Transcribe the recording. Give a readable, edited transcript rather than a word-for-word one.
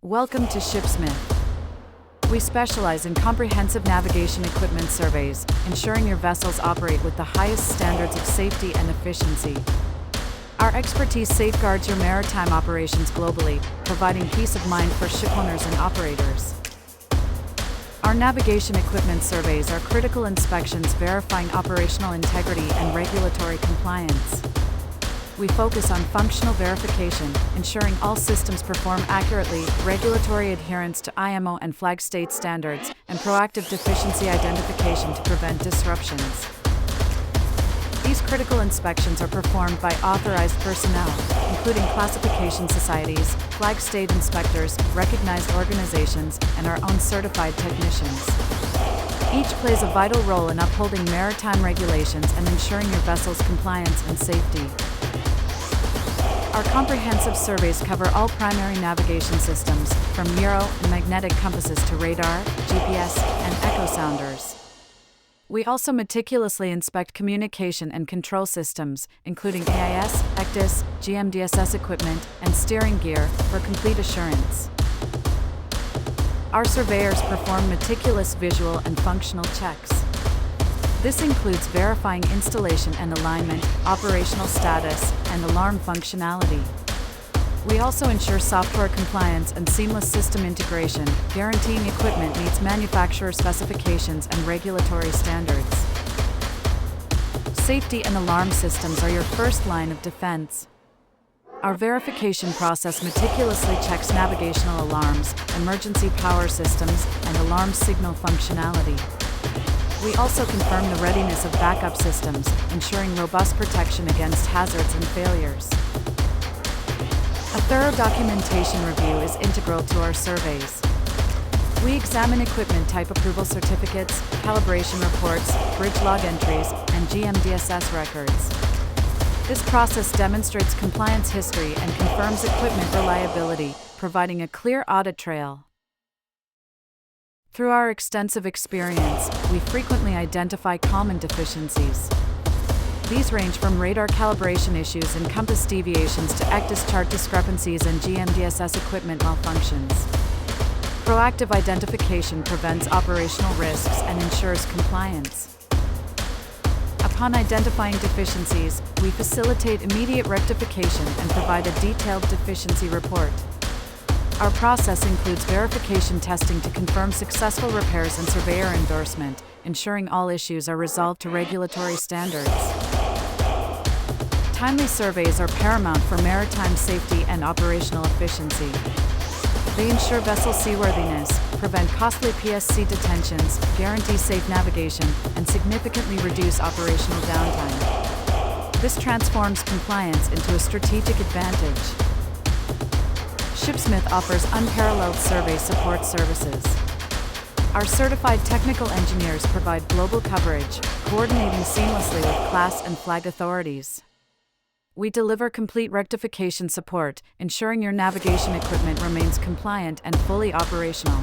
Welcome to ShipSmith. We specialize in comprehensive navigation equipment surveys, ensuring your vessels operate with the highest standards of safety and efficiency. Our expertise safeguards your maritime operations globally, providing peace of mind for shipowners and operators. Our navigation equipment surveys are critical inspections verifying operational integrity and regulatory compliance. We focus on functional verification, ensuring all systems perform accurately, regulatory adherence to IMO and flag state standards, and proactive deficiency identification to prevent disruptions. These critical inspections are performed by authorized personnel, including classification societies, flag state inspectors, recognized organizations, and our own certified technicians. Each plays a vital role in upholding maritime regulations and ensuring your vessel's compliance and safety. Our comprehensive surveys cover all primary navigation systems, from Gyro and magnetic compasses to radar, GPS, and echo sounders. We also meticulously inspect communication and control systems, including AIS, ECDIS, GMDSS equipment, and steering gear, for complete assurance. Our surveyors perform meticulous visual and functional checks. This includes verifying installation and alignment, operational status, and alarm functionality. We also ensure software compliance and seamless system integration, guaranteeing equipment meets manufacturer specifications and regulatory standards. Safety and alarm systems are your first line of defense. Our verification process meticulously checks navigational alarms, emergency power systems, and alarm signal functionality. We also confirm the readiness of backup systems, ensuring robust protection against hazards and failures. A thorough documentation review is integral to our surveys. We examine equipment type approval certificates, calibration reports, bridge log entries, and GMDSS records. This process demonstrates compliance history and confirms equipment reliability, providing a clear audit trail. Through our extensive experience, we frequently identify common deficiencies. These range from radar calibration issues and compass deviations to ECDIS chart discrepancies and GMDSS equipment malfunctions. Proactive identification prevents operational risks and ensures compliance. Upon identifying deficiencies, we facilitate immediate rectification and provide a detailed deficiency report. Our process includes verification testing to confirm successful repairs and surveyor endorsement, ensuring all issues are resolved to regulatory standards. Timely surveys are paramount for maritime safety and operational efficiency. They ensure vessel seaworthiness, prevent costly PSC detentions, guarantee safe navigation, and significantly reduce operational downtime. This transforms compliance into a strategic advantage. ShipSmith offers unparalleled survey support services. Our certified technical engineers provide global coverage, coordinating seamlessly with class and flag authorities. We deliver complete rectification support, ensuring your navigation equipment remains compliant and fully operational.